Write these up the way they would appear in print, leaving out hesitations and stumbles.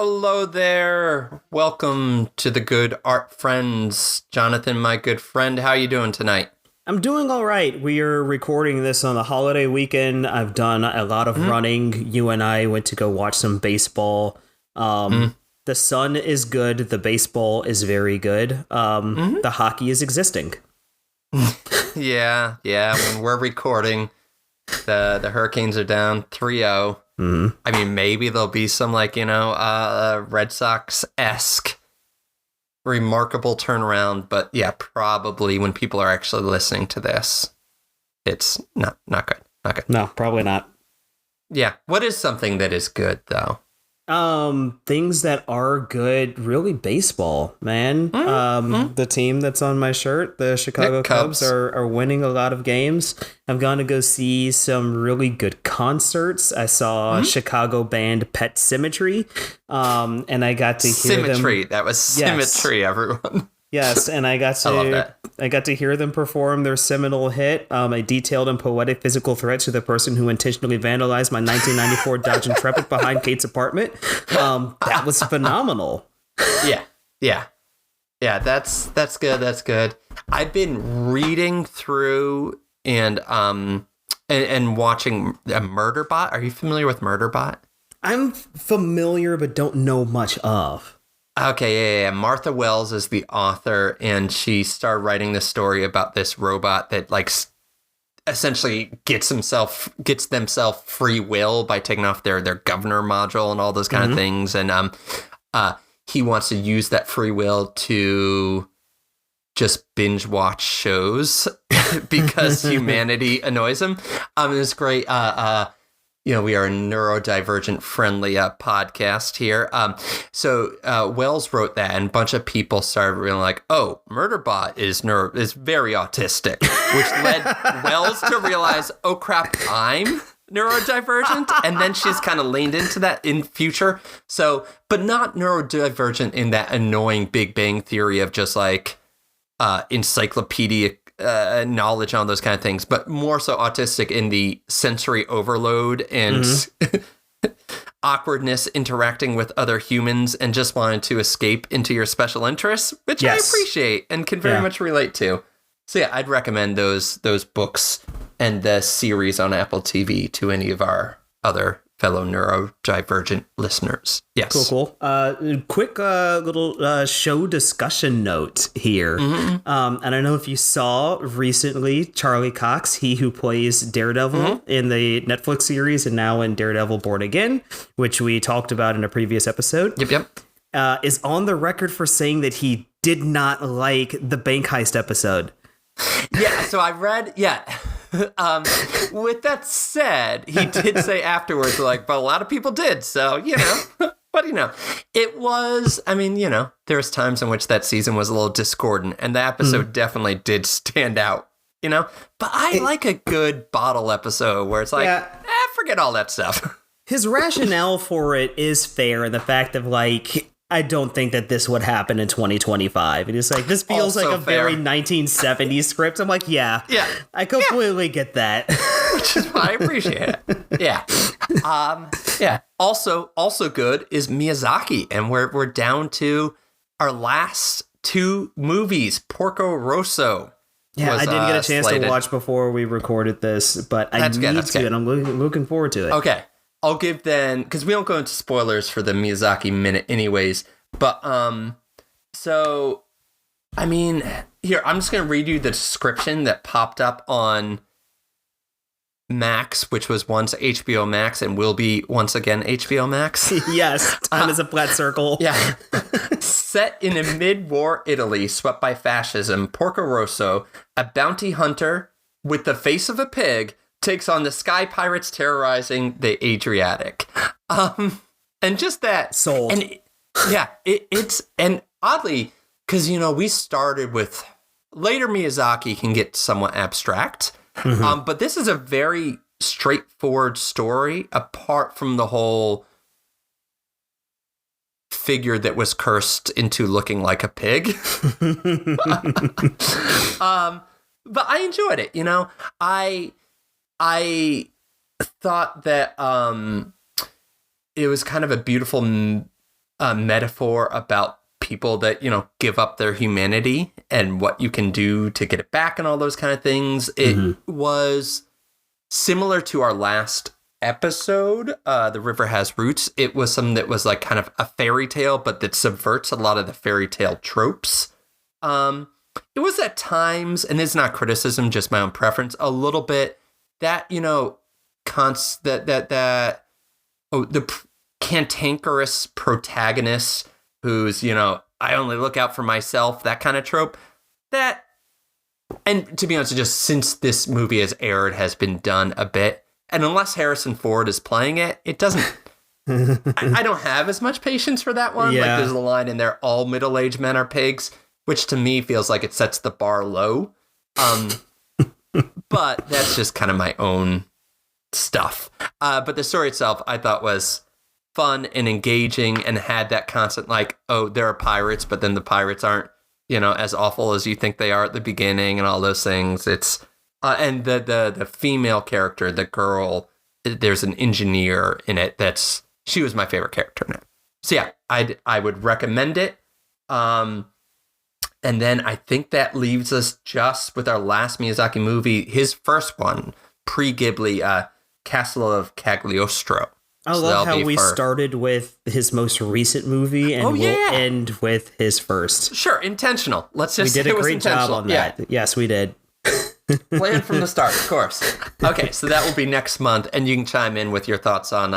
Hello there. Welcome to the Good Art Friends. Jonathan, my good friend, how are you doing tonight? I'm doing all right. We are recording this on the holiday weekend. I've done a lot of running. You and I went to go watch some baseball. The sun is good. The baseball is very good. The hockey is existing. Yeah. When we're recording, the Hurricanes are down 3-0. I mean, maybe there'll be some Red Sox-esque remarkable turnaround, but yeah, probably when people are actually listening to this, it's not good. Not good. No, probably not. Yeah. What is something that is good though? Things that are good, really baseball, man. The team that's on my shirt, the Chicago Cubs are winning a lot of games. I've gone to go see some really good concerts. I saw Chicago band Pet Symmetry, and I got to hear them. Symmetry. That was Symmetry, everyone. Yes, and I got to hear them perform their seminal hit, a detailed and poetic physical threat to the person who intentionally vandalized my 1994 Dodge Intrepid behind Kate's apartment. That was phenomenal. Yeah. That's good. That's good. I've been reading through and watching Murderbot. Are you familiar with Murderbot? I'm familiar, but don't know much of. Okay, yeah. Martha Wells is the author, and she started writing this story about this robot that essentially gets themselves free will by taking off their governor module and all those kind of things, and he wants to use that free will to just binge watch shows because humanity annoys him. It's great. We are a neurodivergent friendly podcast here. So Wells wrote that, and a bunch of people started being like, "Oh, Murderbot is very autistic," which led Wells to realize, "Oh crap, I'm neurodivergent," and then she's kind of leaned into that in future. So, but not neurodivergent in that annoying Big Bang Theory of just like encyclopedic knowledge on those kind of things, but more so autistic in the sensory overload and awkwardness interacting with other humans and just wanting to escape into your special interests, which I appreciate and can very much relate to. So yeah, I'd recommend those books and the series on Apple TV to any of our other fellow neurodivergent listeners. Yes. Cool. Quick little show discussion note here. And I don't know if you saw recently Charlie Cox, he who plays Daredevil in the Netflix series and now in Daredevil Born Again, which we talked about in a previous episode. Yep. Is on the record for saying that he did not like the bank heist episode. Yeah, so I read, with that said, he did say afterwards, but a lot of people did, so, but, it was, there's times in which that season was a little discordant, and the episode definitely did stand out, but I like a good bottle episode where it's like, forget all that stuff. His rationale for it is fair, and the fact of, I don't think that this would happen in 2025. And it's like, this feels also like a very 1970s script. I'm like, yeah, I completely get that. Which is why I appreciate it. Yeah. Also good is Miyazaki. And we're down to our last two movies. Porco Rosso. Yeah, I didn't get a chance to watch before we recorded this, but I need to, and I'm looking forward to it. Okay. I'll give then, because we don't go into spoilers for the Miyazaki minute anyways, but, so, here, I'm just going to read you the description that popped up on Max, which was once HBO Max and will be once again HBO Max. Yes, time is a flat circle. Yeah. Set in a mid-war Italy swept by fascism, Porco Rosso, a bounty hunter with the face of a pig, takes on the sky pirates terrorizing the Adriatic. And just that. Sold. And it's, and oddly, because, we started with, later Miyazaki can get somewhat abstract, but this is a very straightforward story apart from the whole figure that was cursed into looking like a pig. But I enjoyed it, I thought that it was kind of a beautiful a metaphor about people that, give up their humanity and what you can do to get it back and all those kind of things. It was similar to our last episode, The River Has Roots. It was something that was like kind of a fairy tale, but that subverts a lot of the fairy tale tropes. It was at times, and it's not criticism, just my own preference, a little bit that, the cantankerous protagonist who's, I only look out for myself, that kind of trope. That, and to be honest, just since this movie has aired, has been done a bit. And unless Harrison Ford is playing it, it doesn't. I don't have as much patience for that one. Yeah. Like there's a line in there, all middle-aged men are pigs, which to me feels like it sets the bar low. But that's just kind of my own stuff. But the story itself, I thought was fun and engaging and had that constant like, oh, there are pirates, but then the pirates aren't, as awful as you think they are at the beginning and all those things. It's and the female character, the girl, there's an engineer in it she was my favorite character in it. So yeah, I would recommend it. And then I think that leaves us just with our last Miyazaki movie, his first one, pre-Ghibli, Castle of Cagliostro. I love how we started with his most recent movie and we'll end with his first. Sure, intentional. Let's just say we did a great job on that. Yeah. Yes, we did. Planned from the start, of course. Okay, so that will be next month, and you can chime in with your thoughts on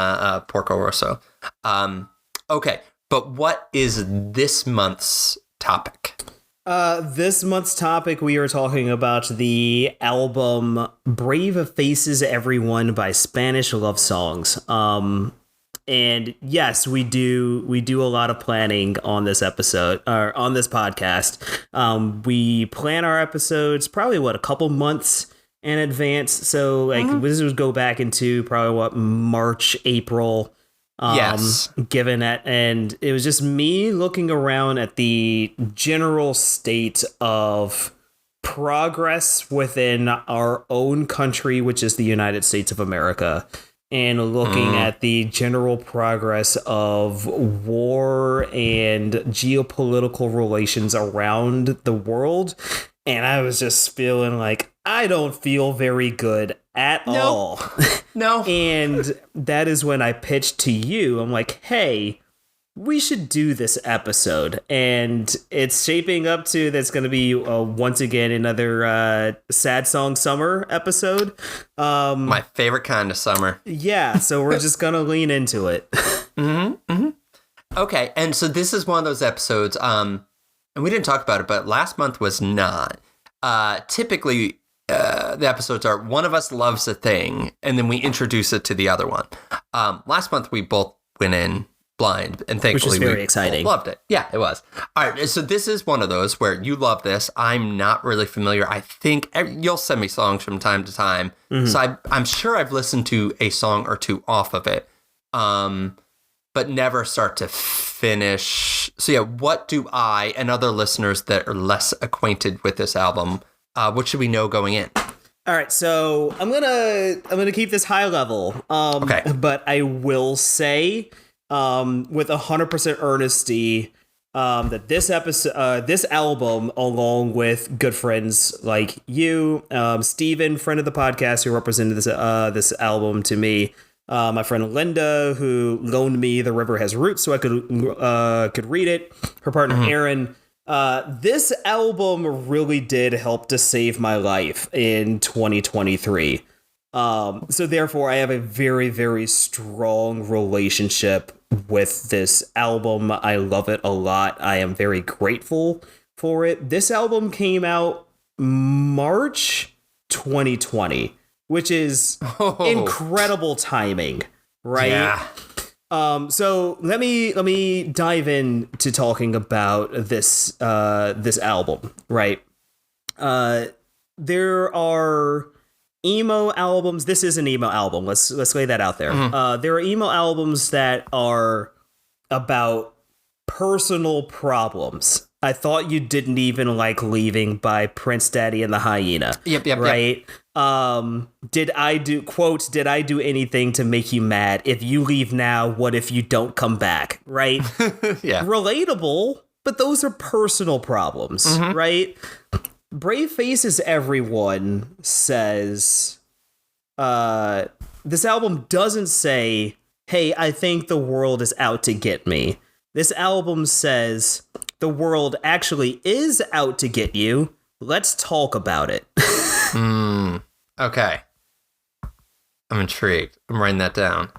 Porco Rosso. Okay, but what is this month's topic? This month's topic, we are talking about the album Brave Faces Everyone by Spanish Love Songs. And yes, we do a lot of planning on this episode or on this podcast. We plan our episodes probably a couple months in advance. So this would go back into probably March, April. Yes. Given that, and it was just me looking around at the general state of progress within our own country, which is the United States of America, and looking at the general progress of war and geopolitical relations around the world. And I was just feeling like I don't feel very good at all. No. And that is when I pitched to you. I'm like, hey, we should do this episode. And it's shaping up to that's going to be once again another sad song summer episode. My favorite kind of summer. Yeah. So we're just going to lean into it. Okay. And so this is one of those episodes. And we didn't talk about it, but last month was not. Typically, the episodes are one of us loves a thing, and then we introduce it to the other one. Last month, we both went in blind, and thankfully, which was very exciting. Loved it. Yeah, it was. All right, so this is one of those where you love this. I'm not really familiar. I think you'll send me songs from time to time, so I'm sure I've listened to a song or two off of it. But never start to finish. So yeah, what do I and other listeners that are less acquainted with this album, what should we know going in? All right, so I'm gonna keep this high level. Okay. But I will say, with 100% earnesty, that this album, along with good friends like you, Steven, friend of the podcast, who represented this album to me. My friend Linda, who loaned me The River Has Roots so I could read it. Her partner Aaron. This album really did help to save my life in 2023. So therefore, I have a very, very strong relationship with this album. I love it a lot. I am very grateful for it. This album came out March 2020. Which is incredible timing, right? Yeah. So let me dive in to talking about this album, right? There are emo albums. This is an emo album. Let's lay that out there. There are emo albums that are about personal problems I Thought You Didn't Even Like Leaving by Prince Daddy and the Hyena. Yep. Right? Did I do anything to make you mad? If you leave now, what if you don't come back? Right? Yeah. Relatable, but those are personal problems, right? Brave Faces Everyone says, this album doesn't say, hey, I think the world is out to get me. This album says, the world actually is out to get you. Let's talk about it. Okay. I'm intrigued. I'm writing that down.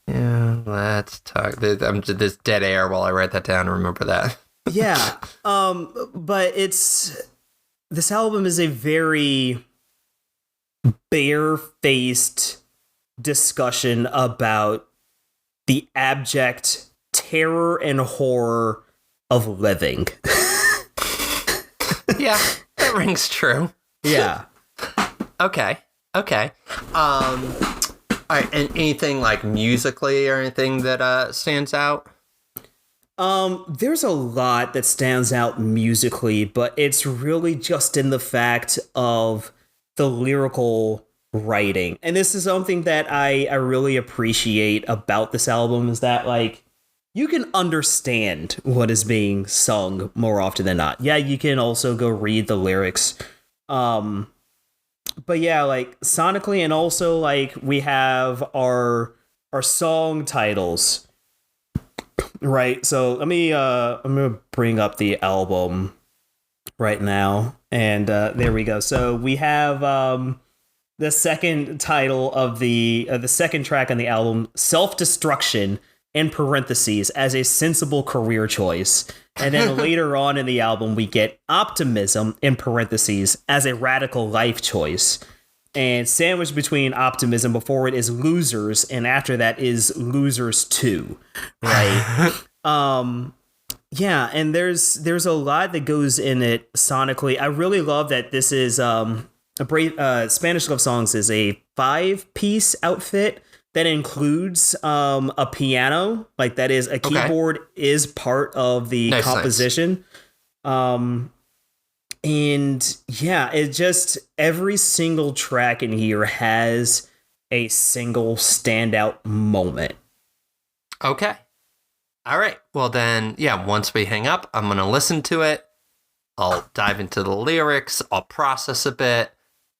Yeah, let's talk. I'm just this dead air while I write that down and remember that. Yeah. But this album is a very bare-faced discussion about the abject terror and horror of living. Yeah, that rings true. Yeah. Okay. All right, and anything like musically or anything that stands out? There's a lot that stands out musically, but it's really just in the fact of the lyrical writing. And this is something that I really appreciate about this album, is that, like, you can understand what is being sung more often than not. Yeah, you can also go read the lyrics. But yeah, like, sonically, and also, like, we have our song titles. Right, so I'm gonna bring up the album right now, and there we go. So we have the second title of the second track on the album, Self-Destruction, in parentheses, as a sensible career choice. And then later on in the album, we get Optimism, in parentheses, as a radical life choice. And sandwiched between Optimism before it is Losers, and after that is Losers 2. Right? Yeah, and there's a lot that goes in it sonically. I really love that this is Spanish Love Songs is a 5-piece outfit that includes a piano, like that is a keyboard is part of the composition. Nice. And yeah, it just, every single track in here has a single standout moment. Okay. All right. Well then, yeah, once we hang up, I'm going to listen to it. I'll dive into the lyrics. I'll process a bit.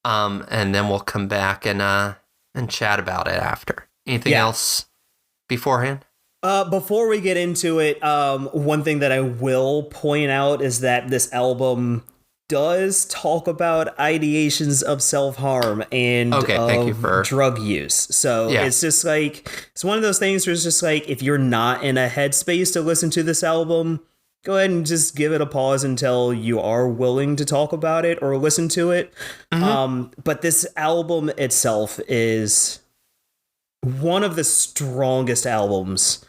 And then we'll come back and chat about it after. Anything else beforehand? Before we get into it, one thing that I will point out is that this album does talk about ideations of self-harm and drug use. So it's just like, it's one of those things where it's just like, if you're not in a headspace to listen to this album, go ahead and just give it a pause until you are willing to talk about it or listen to it. But this album itself is one of the strongest albums,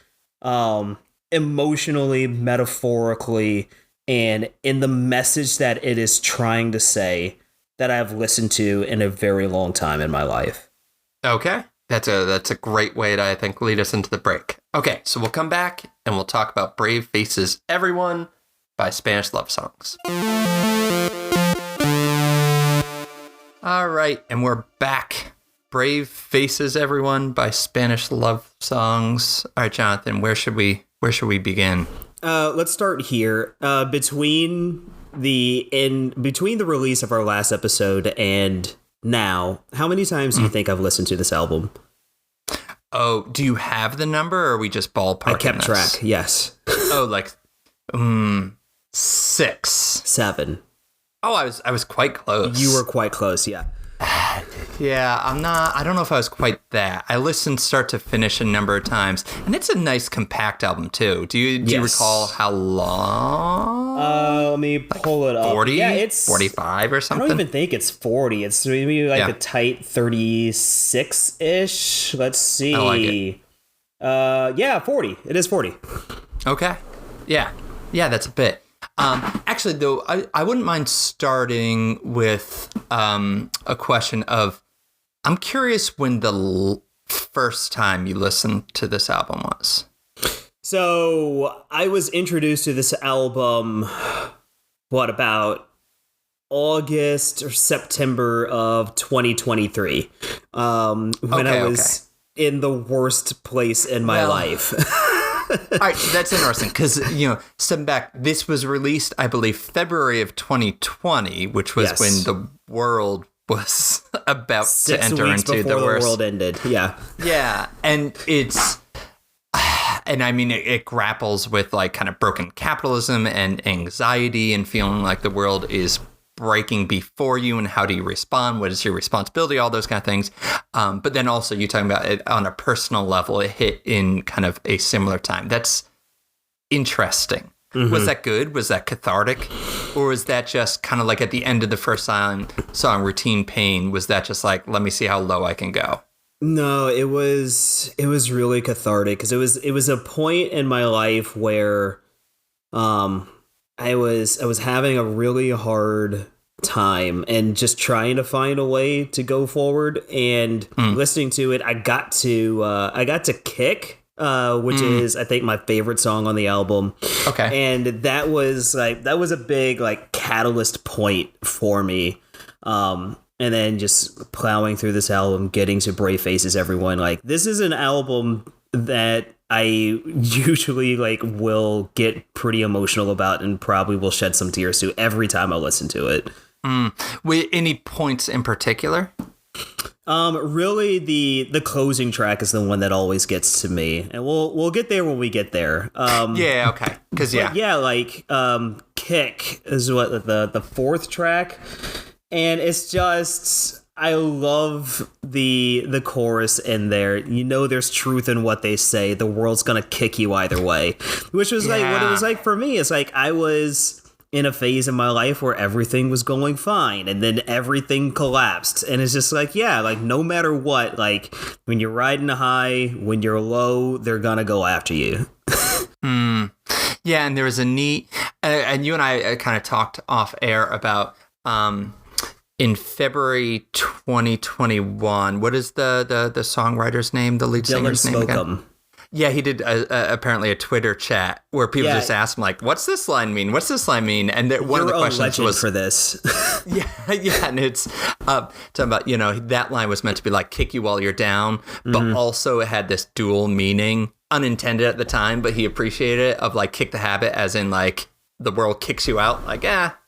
emotionally, metaphorically, and in the message that it is trying to say, that I've listened to in a very long time in my life. Okay. That's a great way to, I think, lead us into the break. Okay, so we'll come back and we'll talk about Brave Faces Everyone by Spanish Love Songs. All right, and we're back. Brave Faces Everyone by Spanish Love Songs. All right, Jonathan, where should we begin? Let's start here. Between the release of our last episode and now, how many times do you think I've listened to this album? Oh, do you have the number, or are we just ballparking? I kept track, yes. Oh, like 6. 7. Oh, I was quite close. You were quite close, yeah. Yeah, I don't know if I was quite that. I listened start to finish a number of times, and it's a nice compact album too. Do you recall how long? Let me pull it up. 40? Yeah, it's 45 or something. I don't even think it's 40. It's maybe like a tight 36-ish. Let's see. I like it. 40. It is 40. Okay. Yeah, that's a bit. Actually, though, I wouldn't mind starting with a question of, I'm curious when the first time you listened to this album was. So I was introduced to this album, about August or September of 2023, when I was in the worst place in my life. All right, that's interesting because, stepping back, this was released, I believe, February of 2020, which was when the world was about to enter into the worst. The world ended, yeah. Yeah, and I mean, it grapples with like kind of broken capitalism and anxiety and feeling like the world is breaking before you, and how do you respond? What is your responsibility? All those kind of things. But then also you talking about it on a personal level, it hit in kind of a similar time. That's interesting. Mm-hmm. Was that good? Was that cathartic? Or was that just kind of like at the end of the first song, Routine Pain? Was that just like, let me see how low I can go? No, it was really cathartic because it was a point in my life where I was having a really hard time and just trying to find a way to go forward, and listening to it, I got to Kick, which is, I think, my favorite song on the album. Okay. And that was a big like catalyst point for me. And then just plowing through this album, getting to Brave Faces Everyone. Like, this is an album that I usually like will get pretty emotional about and probably will shed some tears to every time I listen to it. With any points in particular? Really the closing track is the one that always gets to me, and we'll get there when we get there. Yeah, okay. Because Kick is what the fourth track. And it's just, I love the chorus in there. There's truth in what they say. The world's gonna kick you either way. Which was like what it was like for me. It's like I was in a phase in my life where everything was going fine, and then everything collapsed. And it's just like, no matter what, like when you're riding a high, when you're low, they're gonna go after you. Yeah, and there was a neat, and you and I kind of talked off air about, in February 2021, what is the songwriter's name, the lead singer's name again? Yeah, he did apparently a Twitter chat where people just asked him, like, what's this line mean? What's this line mean? And one of the questions was for this. and it's talking about, that line was meant to be like kick you while you're down, but also it had this dual meaning, unintended at the time, but he appreciated it, of like kick the habit, as in like the world kicks you out, like,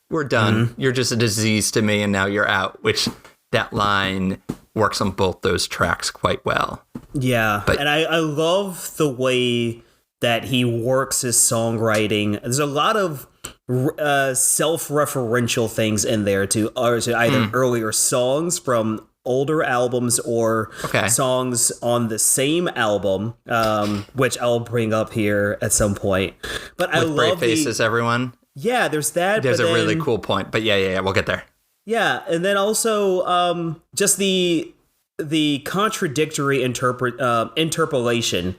we're done. You're just a disease to me, and now you're out, which that line works on both those tracks quite well. Yeah, and I love the way that he works his songwriting. There's a lot of self-referential things in there to either earlier songs from older albums or songs on the same album, which I'll bring up here at some point. But I love Brave Faces, Everyone. Yeah, there's that. There's a really cool point, but yeah, we'll get there. Yeah, and then also just the contradictory interpolation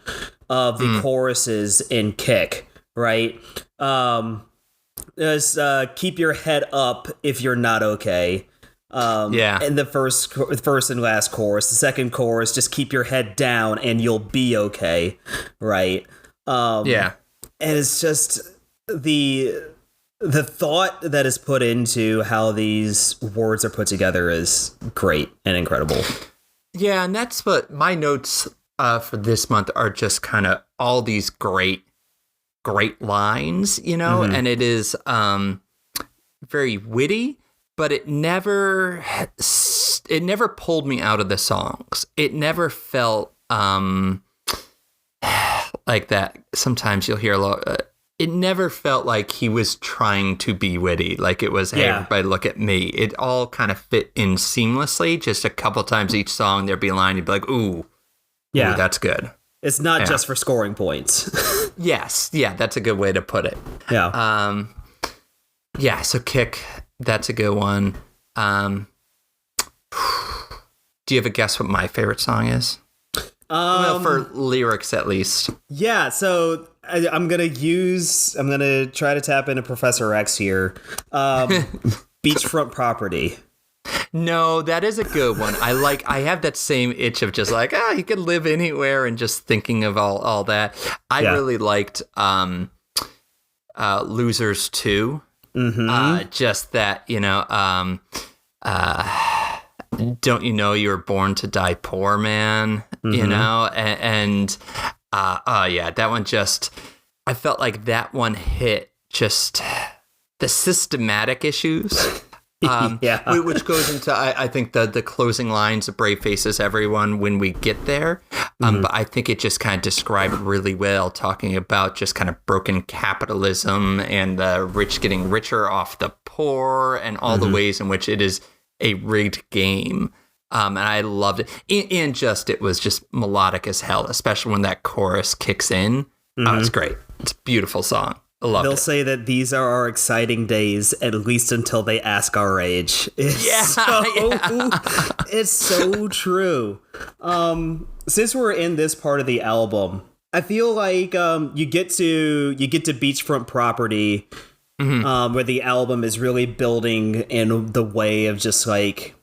of the choruses in Kick, right? There's keep your head up if you're not okay. In the first and last chorus. The second chorus, just keep your head down and you'll be okay, right? And it's just the thought that is put into how these words are put together is great and incredible. Yeah, and that's what my notes for this month are, just kind of all these great lines, and it is very witty, but it never pulled me out of the songs. It never felt like that. Sometimes you'll hear a lot. It never felt like he was trying to be witty, like it was, hey, everybody look at me. It all kind of fit in seamlessly. Just a couple times each song, there'd be a line, you'd be like, ooh, that's good. It's not just for scoring points. Yes, that's a good way to put it. Yeah. So Kick, that's a good one. Do you have a guess what my favorite song is? For lyrics, at least. Yeah, so I'm gonna try to tap into Professor X here. Beachfront Property. No, that is a good one. I have that same itch of just like, you could live anywhere and just thinking of all that. I really liked Losers 2. Just that, don't you know you were born to die poor, man? You know, and that one just, I felt like that one hit just the systematic issues. Which goes into, I think, the closing lines of Brave Faces Everyone when we get there. But I think it just kind of described it really well, talking about just kind of broken capitalism and the rich getting richer off the poor and all the ways in which it is a rigged game. And I loved it. And just, it was just melodic as hell, especially when that chorus kicks in. It's great. It's a beautiful song. They'll say that these are our exciting days, at least until they ask our age. It's so true. Since we're in this part of the album, I feel like you get to Beachfront Property, where the album is really building in the way of just like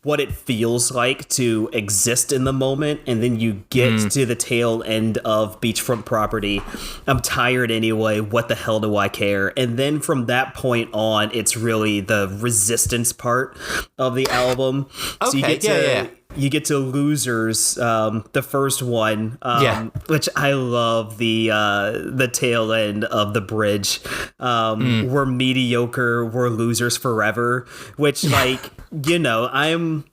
what it feels like to exist in the moment, and then you get to the tail end of Beachfront Property. I'm tired anyway, what the hell do I care? And then from that point on, it's really the resistance part of the album. So you get to Losers, the first one, which I love the tail end of the bridge. We're mediocre, we're losers forever, which I'm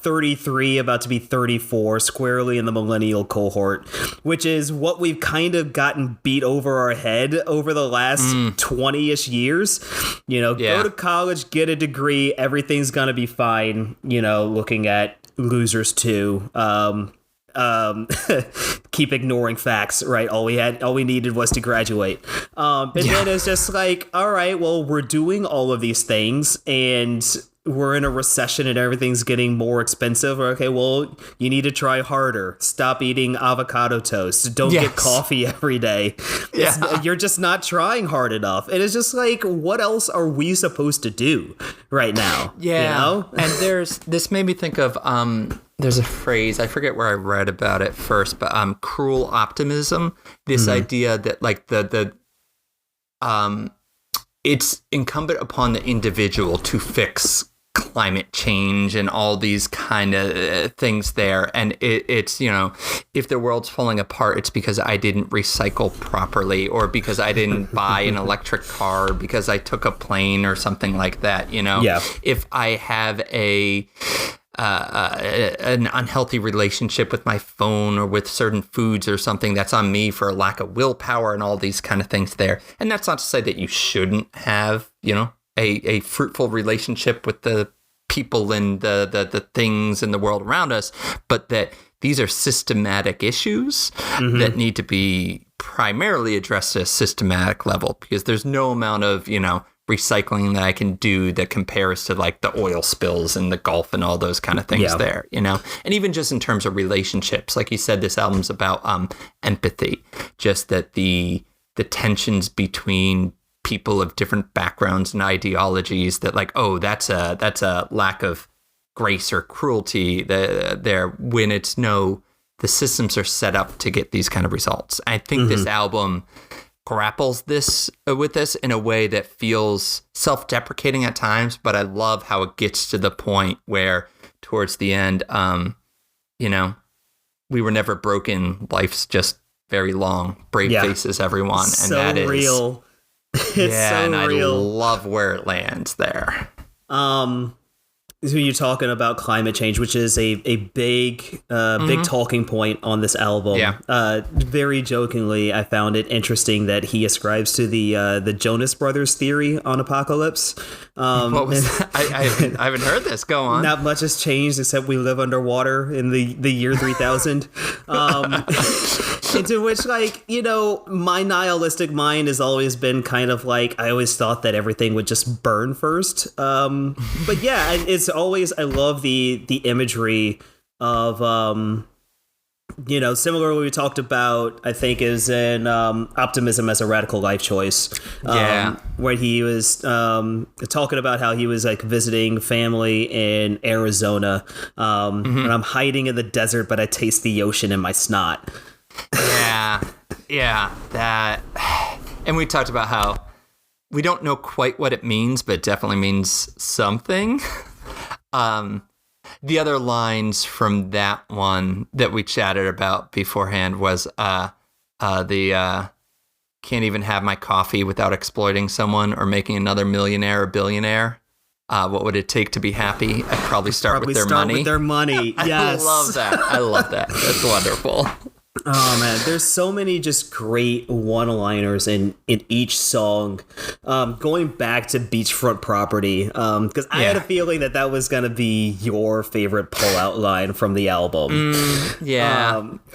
33, about to be 34, squarely in the millennial cohort, which is what we've kind of gotten beat over our head over the last 20-ish years. Go to college, get a degree, everything's gonna be fine. Looking at Losers 2, keep ignoring facts, right? All we needed was to graduate. Then it's just like, all right, well, we're doing all of these things and we're in a recession and everything's getting more expensive. Okay, well, you need to try harder. Stop eating avocado toast. Don't get coffee every day. You're just not trying hard enough. And it's just like, what else are we supposed to do right now? And this made me think of, there's a phrase, I forget where I read about it first, but cruel optimism. This idea that like it's incumbent upon the individual to fix climate change and all these kind of things there. And it's, if the world's falling apart, it's because I didn't recycle properly, or because I didn't buy an electric car, because I took a plane or something like that. If I have an unhealthy relationship with my phone or with certain foods or something, that's on me for a lack of willpower and all these kind of things there. And that's not to say that you shouldn't have, a fruitful relationship with the people and the things in the world around us, but that these are systematic issues that need to be primarily addressed at a systematic level, because there's no amount of, recycling that I can do that compares to like the oil spills in the Gulf and all those kind of things there, and even just in terms of relationships, like you said, this album's about empathy, just that the tensions between people of different backgrounds and ideologies, that like, oh, that's a lack of grace or cruelty there, when it's no, the systems are set up to get these kind of results. I think this album grapples with this in a way that feels self-deprecating at times, but I love how it gets to the point where towards the end, we were never broken, life's just very long, brave faces everyone, and so that is real. It's so real. I love where it lands there. So you're talking about climate change, which is a big talking point on this album. Very jokingly, I found it interesting that he ascribes to the Jonas Brothers theory on apocalypse. What was that? I haven't heard this. Go on. Not much has changed except we live underwater in the year 3000. Into which, my nihilistic mind has always been kind of like, I always thought that everything would just burn first. But yeah, it's always, I love the imagery of similarly we talked about, I think is in Optimism as a Radical Life Choice. Where he was talking about how he was like visiting family in Arizona. And I'm hiding in the desert, but I taste the ocean in my snot. Yeah, that. And we talked about how we don't know quite what it means, but it definitely means something. The other lines from that one that we chatted about beforehand was the can't even have my coffee without exploiting someone or making another millionaire or billionaire. What would it take to be happy? I'd probably start with their money. With their money. Yes. I love that. That's wonderful. Oh man, there's so many just great one-liners in each song. Going back to Beachfront Property, because I had a feeling that was gonna be your favorite pull-out line from the album.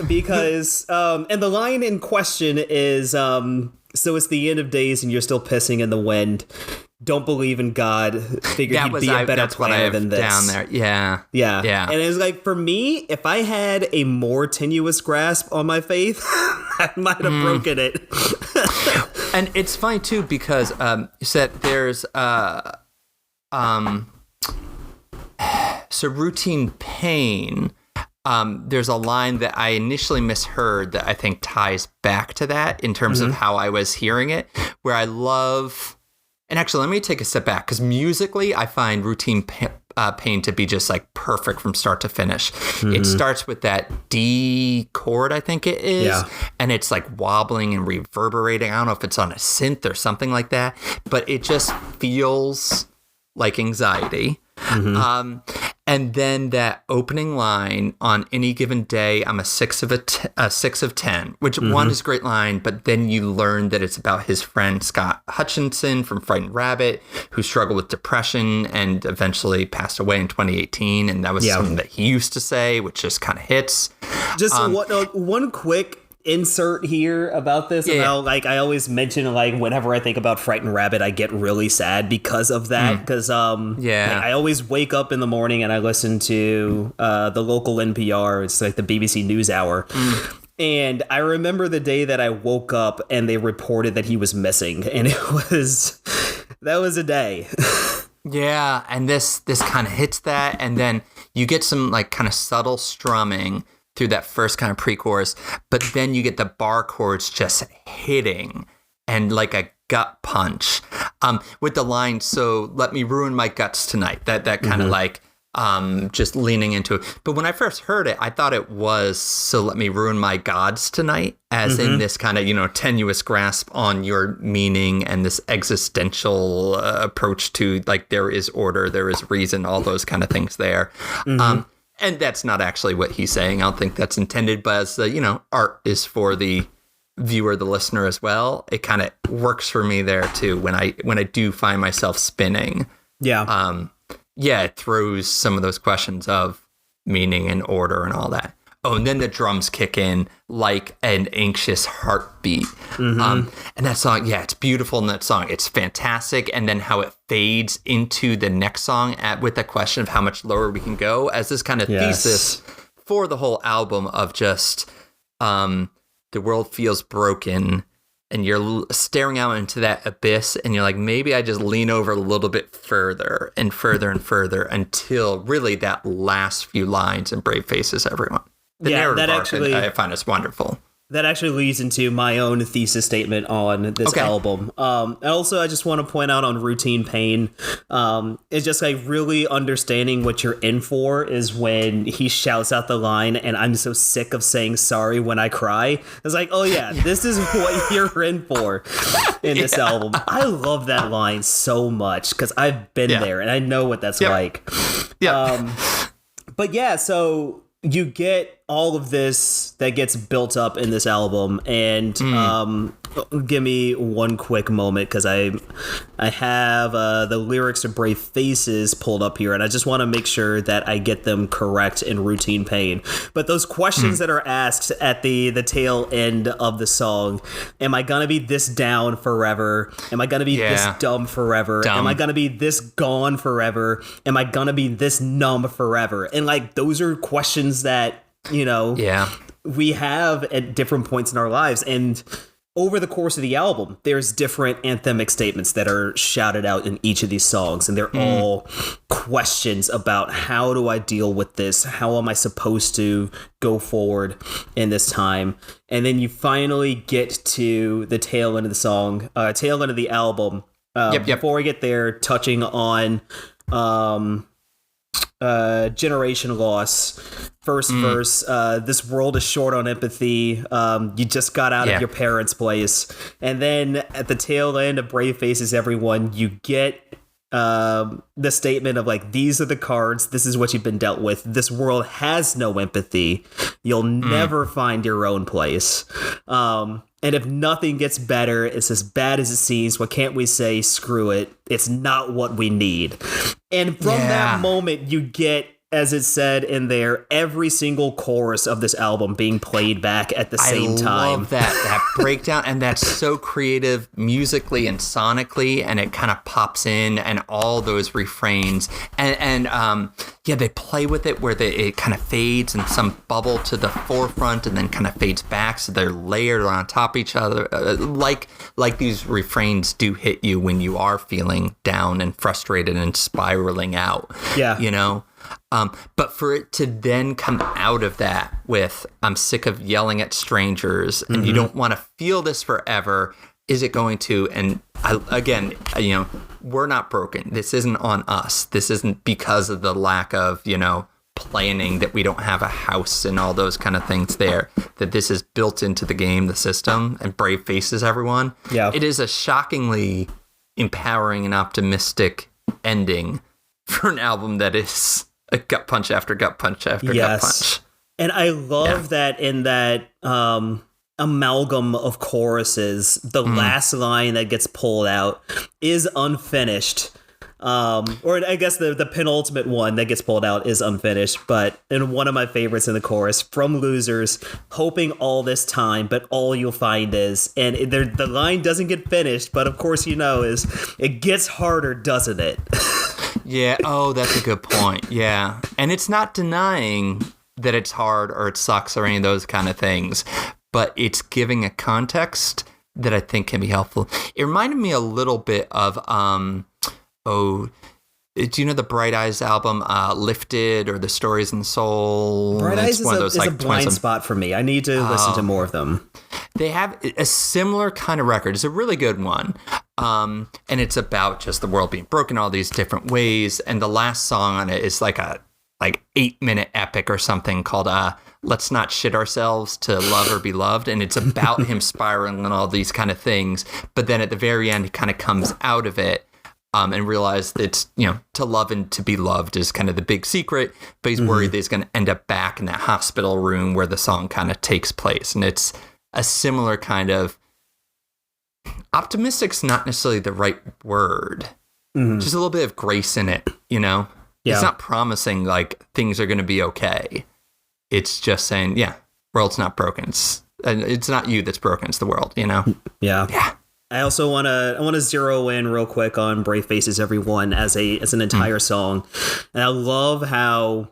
Because and the line in question is, so it's the end of days and you're still pissing in the wind. Don't believe in God. Figured you'd be a better player than this. Down there. Yeah. And it's like, for me, if I had a more tenuous grasp on my faith, I might have broken it. And it's funny too because you said there's so routine pain. There's a line that I initially misheard that I think ties back to that in terms of how I was hearing it, where I love. And actually, let me take a step back, because musically, I find routine pain to be just like perfect from start to finish. It starts with that D chord, I think it is, and it's like wobbling and reverberating. I don't know if it's on a synth or something like that, but it just feels like anxiety. And then that opening line, on any given day, I'm a 6 of 10, which one is a great line, but then you learn that it's about his friend Scott Hutchinson from Frightened Rabbit, who struggled with depression and eventually passed away in 2018. And that was something that he used to say, which just kind of hits. Just one quick insert here about this. Like I always mention, like whenever I think about Frightened Rabbit, I get really sad because of that. Because I always wake up in the morning and I listen to the local NPR. It's like the BBC NewsHour. And I remember the day that I woke up and they reported that he was missing, and that was a day. Yeah, and this kind of hits that, and then you get some like kind of subtle strumming through that first kind of pre-chorus, but then you get the bar chords just hitting and like a gut punch with the line, so let me ruin my guts tonight. That kind of like just leaning into it. But when I first heard it, I thought it was so let me ruin my gods tonight, as in this kind of, tenuous grasp on your meaning and this existential approach to like there is order, there is reason, all those kind of things there. And that's not actually what he's saying. I don't think that's intended, but as art is for the viewer, the listener as well. It kind of works for me there too. When I do find myself spinning, it throws some of those questions of meaning and order and all that. Oh, and then the drums kick in like an anxious heartbeat. And that song, it's beautiful in that song. It's fantastic. And then how it fades into the next song with the question of how much lower we can go as this kind of thesis for the whole album of just the world feels broken and you're staring out into that abyss and you're like, maybe I just lean over a little bit further and further and further until really that last few lines in Brave Faces Everyone. The narrative arc, I find is wonderful. That actually leads into my own thesis statement on this album. And also, I just want to point out on Routine Pain, it's just like really understanding what you're in for is when he shouts out the line, and I'm so sick of saying sorry when I cry. It's like, oh yeah, this is what you're in for in this album. I love that line so much because I've been there and I know what that's like. But yeah, so you get all of this that gets built up in this album, and give me one quick moment because I have the lyrics of Brave Faces pulled up here, and I just want to make sure that I get them correct in Routine Pain. But those questions that are asked at the tail end of the song: am I gonna be this down forever? Am I gonna be this dumb forever? Am I gonna be this gone forever? Am I gonna be this numb forever? And like those are questions that we have at different points in our lives, and over the course of the album, there's different anthemic statements that are shouted out in each of these songs, and they're all questions about how do I deal with this? How am I supposed to go forward in this time? And then you finally get to the tail end of the song, tail end of the album. Before we get there, touching on generation loss. First verse, this world is short on empathy. You just got out of your parents' place. And then at the tail end of Brave Faces Everyone, you get the statement of like, these are the cards. This is what you've been dealt with. This world has no empathy. You'll never find your own place. And if nothing gets better, it's as bad as it seems. What can't we say? Screw it. It's not what we need. And from that moment, you get, as it said in there, every single chorus of this album being played back at the same time. I love that breakdown, and that's so creative musically and sonically, and it kind of pops in, and all those refrains, and they play with it where it kind of fades and some bubble to the forefront, and then kind of fades back, so they're layered on top of each other, like these refrains do hit you when you are feeling down and frustrated and spiraling out. Yeah, you know. But for it to then come out of that with, I'm sick of yelling at strangers, and you don't want to feel this forever. Is it going to? And we're not broken. This isn't on us. This isn't because of the lack of, planning, that we don't have a house and all those kind of things there, that this is built into the game, the system, and Brave Faces Everyone. Yeah. It is a shockingly empowering and optimistic ending for an album that is a gut punch after gut punch after gut punch. And I love that in that amalgam of choruses, the last line that gets pulled out is unfinished. Or I guess the penultimate one that gets pulled out is unfinished. But in one of my favorites in the chorus, from losers, hoping all this time, but all you'll find is, and the line doesn't get finished, but of course is, it gets harder, doesn't it? Yeah. Oh, that's a good point. Yeah. And it's not denying that it's hard or it sucks or any of those kind of things, but it's giving a context that I think can be helpful. It reminded me a little bit of, do you know the Bright Eyes album, Lifted, or The Stories in the Soul? Bright Eyes is a blind spot for me. I need to listen to more of them. They have a similar kind of record. It's a really good one. And it's about just the world being broken all these different ways. And the last song on it is like a 8-minute epic or something called Let's Not Shit Ourselves to Love or Be Loved. And it's about him spiraling and all these kind of things. But then at the very end, he kind of comes out of it and realized that, to love and to be loved is kind of the big secret. But he's worried that he's going to end up back in that hospital room where the song kind of takes place. And it's a similar kind of, optimistic's not necessarily the right word. Just a little bit of grace in it, Yeah. It's not promising like things are going to be okay. It's just saying, world's not broken. It's not you that's broken. It's the world, Yeah. Yeah. I also want to zero in real quick on Brave Faces Everyone as an entire song. And I love how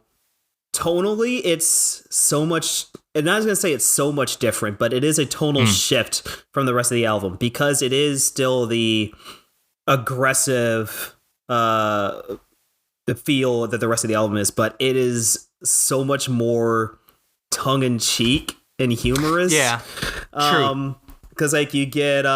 tonally it's so much, and I was going to say it's so much different, but it is a tonal shift from the rest of the album, because it is still the aggressive the feel that the rest of the album is, but it is so much more tongue-in-cheek and humorous. Yeah, true. Because you get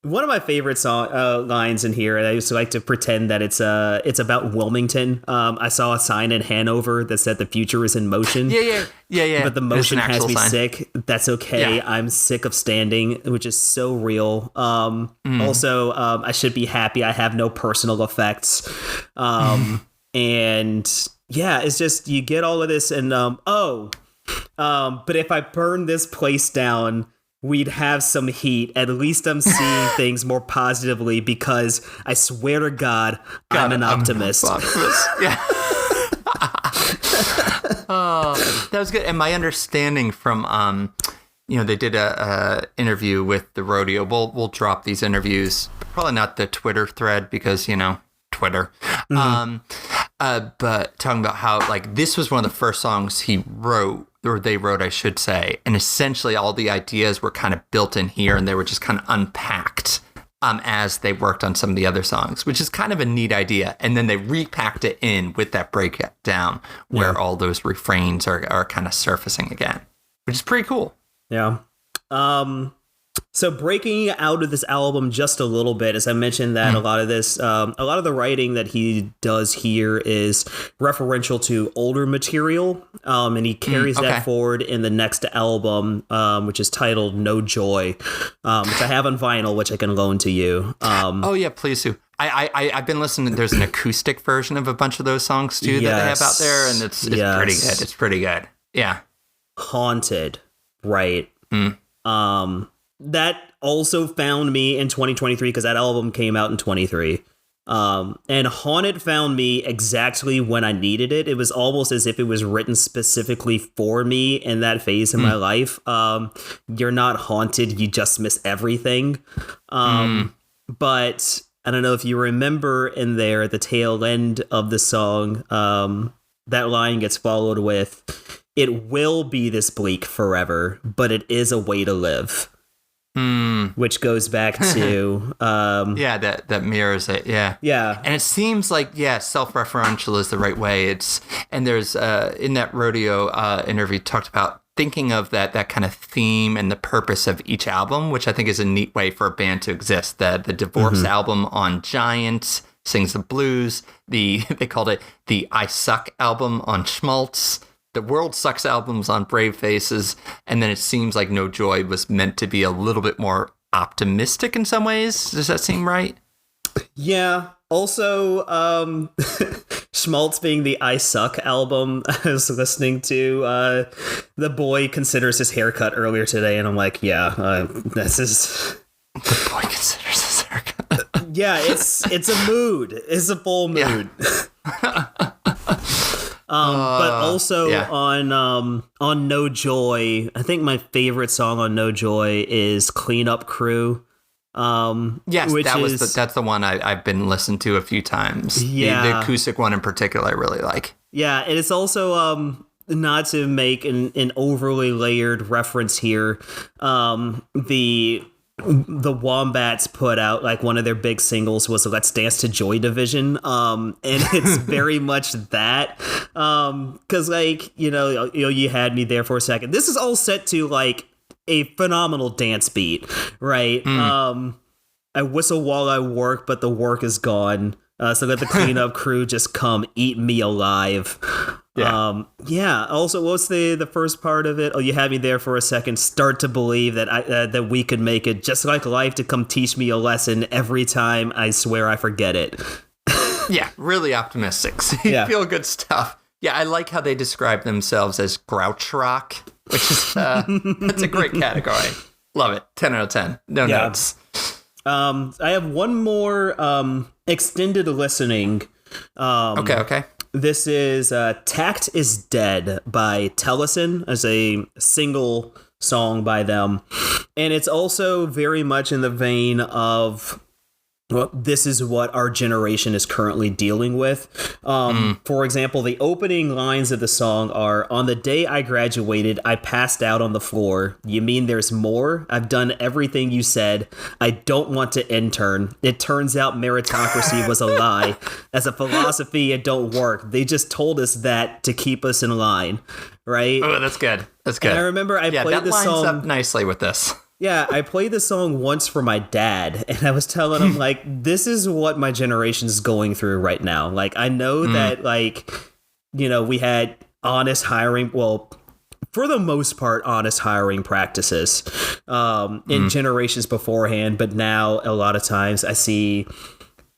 one of my favorite lines in here, and I used to like to pretend that it's about Wilmington. I saw a sign in Hanover that said the future is in motion. Yeah. But the motion has me sign. Sick. That's okay. Yeah. I'm sick of standing, which is so real. Also, I should be happy. I have no personal effects. And yeah, it's just, you get all of this and, but if I burn this place down, we'd have some heat. At least I'm seeing things more positively, because I swear to God, I'm an optimist. Yeah. Oh, that was good. And my understanding from, they did a interview with the rodeo. We'll drop these interviews, probably not the Twitter thread because, Twitter. But talking about how this was one of the first songs he wrote or they wrote, I should say. And essentially all the ideas were kind of built in here, and they were just kind of unpacked as they worked on some of the other songs, which is kind of a neat idea. And then they repacked it in with that breakdown where all those refrains are kind of surfacing again, which is pretty cool. Yeah. So breaking out of this album just a little bit, as I mentioned that a lot of the writing that he does here is referential to older material, and he carries that forward in the next album, which is titled No Joy, which I have on vinyl, which I can loan to you. Oh yeah, please do. I've been listening. There's an acoustic version of a bunch of those songs too that they have out there, and it's pretty good. It's pretty good. Yeah. Haunted, right? That also found me in 2023 because that album came out in 23. And Haunted found me exactly when I needed it. It was almost as if it was written specifically for me in that phase in my life. You're not haunted, you just miss everything. But I don't know if you remember in there at the tail end of the song, that line gets followed with, "It will be this bleak forever, but it is a way to live." Which goes back to that mirrors it. And it seems like self-referential is the right way. And there's in that rodeo interview talked about thinking of that kind of theme and the purpose of each album, which I think is a neat way for a band to exist. The Divorce album on Giant sings the blues. They called it the I Suck album on Schmaltz. The World Sucks albums on Brave Faces, and then it seems like No Joy was meant to be a little bit more optimistic in some ways. Does that seem right? Yeah. Also, Schmaltz being the I Suck album, I was listening to The Boy Considers His Haircut earlier today, and I'm like, this is... The Boy Considers His Haircut. Yeah, it's a mood. It's a full mood. Yeah. But also on No Joy, I think my favorite song on No Joy is Clean Up Crew. That's the one I've been listened to a few times. Yeah, the acoustic one in particular I really like. Yeah, and it's also not to make an overly layered reference here. The Wombats put out like one of their big singles was Let's Dance to Joy Division, and it's very much that, because like you had me there for a second. This is all set to like a phenomenal dance beat, right? I whistle while I work, but the work is gone. So let the cleanup crew just come eat me alive. Also, what's the first part of it? Oh, you had me there for a second. Start to believe that that we could make it, just like life, to come teach me a lesson every time I swear I forget it. Yeah, really optimistic. Feel good stuff. Yeah, I like how they describe themselves as grouch rock, which is that's a great category. Love it. 10 out of 10. No notes. I have one more extended listening. Okay. This is Tact is Dead by Tellison, as a single song by them. And it's also very much in the vein of, well, this is what our generation is currently dealing with. For example, the opening lines of the song are, "On the day I graduated, I passed out on the floor. You mean there's more? I've done everything you said. I don't want to intern. It turns out meritocracy was a lie. As a philosophy, it don't work. They just told us that to keep us in line." Right? Oh, that's good. That's good. And I remember I played this song. That lines up nicely with this. Yeah, I played this song once for my dad, and I was telling him, like, this is what my generation is going through right now. Like, I know that, like, we had honest hiring, well, for the most part, honest hiring practices in generations beforehand, but now a lot of times I see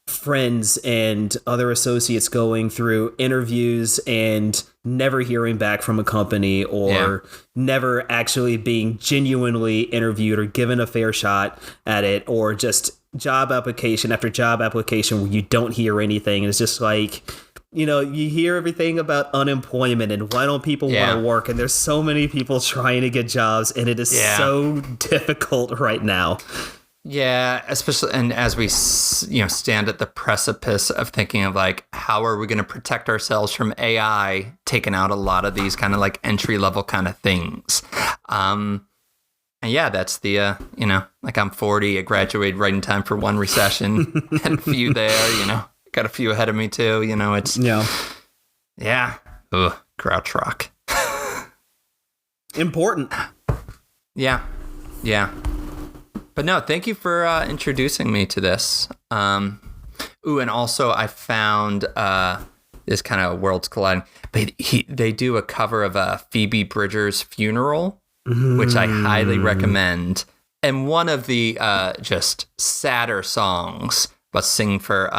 friends and other associates going through interviews and never hearing back from a company, or never actually being genuinely interviewed or given a fair shot at it, or just job application after job application where you don't hear anything. And it's just like, you hear everything about unemployment and why don't people want to work, and there's so many people trying to get jobs, and it is so difficult right now. Yeah, especially, and as we, stand at the precipice of thinking of like, how are we going to protect ourselves from AI taking out a lot of these kind of like entry level kind of things. And yeah, that's the, like I'm 40, I graduated right in time for one recession, had a few there, got a few ahead of me too, it's, yeah. Ugh, krautrock. Important. Yeah. But no, thank you for introducing me to this. And also I found this kind of worlds colliding. They do a cover of Phoebe Bridgers' Funeral, which I highly recommend. And one of the just sadder songs, but sing for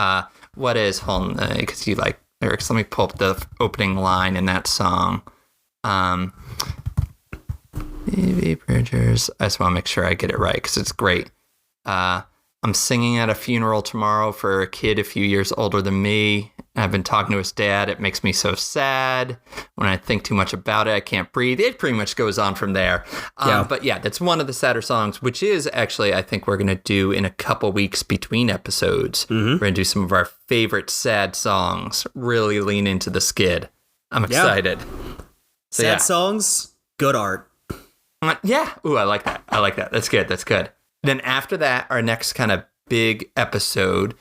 what is hold on, because you like lyrics. Let me pull up the opening line in that song. Phoebe Bridgers. I just want to make sure I get it right because it's great. I'm singing at a funeral tomorrow for a kid a few years older than me. I've been talking to his dad. It makes me so sad. When I think too much about it, I can't breathe. It pretty much goes on from there. But yeah, that's one of the sadder songs, which is actually, I think we're going to do in a couple weeks between episodes. We're going to do some of our favorite sad songs, really lean into the skid. I'm excited. Sad songs, good art. Yeah. Ooh, I like that. That's good. Then after that, our next kind of big episode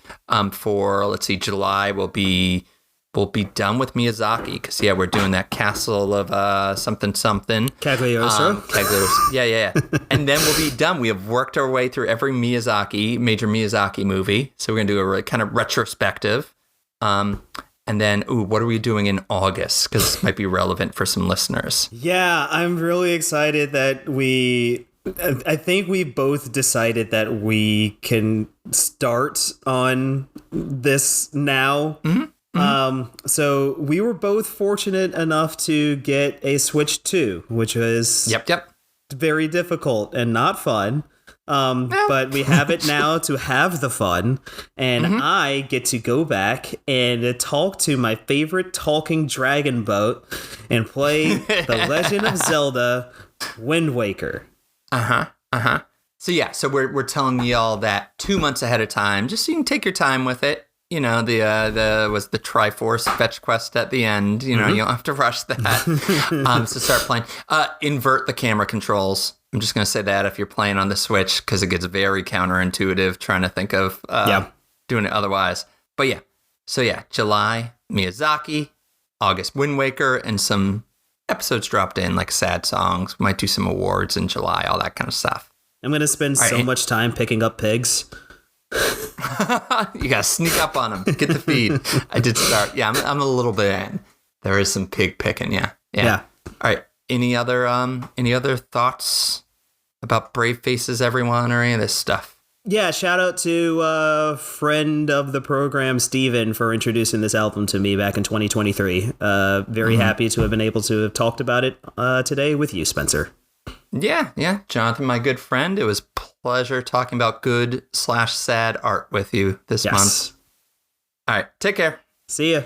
for, let's see, July we'll be done with Miyazaki because we're doing that Castle of something. Cagliostro. Cagliostro. Yeah. And then we'll be done. We have worked our way through every major Miyazaki movie. So we're going to do a kind of retrospective. And then, what are we doing in August? Because this might be relevant for some listeners. Yeah, I'm really excited that I think we both decided that we can start on this now. So we were both fortunate enough to get a Switch 2, which was very difficult and not fun. But we have it now to have the fun, and I get to go back and talk to my favorite talking dragon boat and play The Legend of Zelda Wind Waker. So we're telling y'all that 2 months ahead of time, just so you can take your time with it. The Triforce fetch quest at the end. You don't have to rush that. So start playing. Invert the camera controls. I'm just going to say that if you're playing on the Switch, because it gets very counterintuitive trying to think of doing it otherwise. But yeah. So yeah, July, Miyazaki, August, Wind Waker, and some episodes dropped in, like sad songs. We might do some awards in July, all that kind of stuff. I'm going to spend much time picking up pigs. You got to sneak up on them. Get the feed. I did start. Yeah, I'm a little bit in. There is some pig picking, yeah. All right. Any other thoughts about Brave Faces, everyone, or any of this stuff? Yeah, shout out to friend of the program, Steven, for introducing this album to me back in 2023. Very happy to have been able to have talked about it today with you, Spencer. Yeah. Jonathan, my good friend, it was a pleasure talking about good/sad art with you this month. All right, take care. See ya.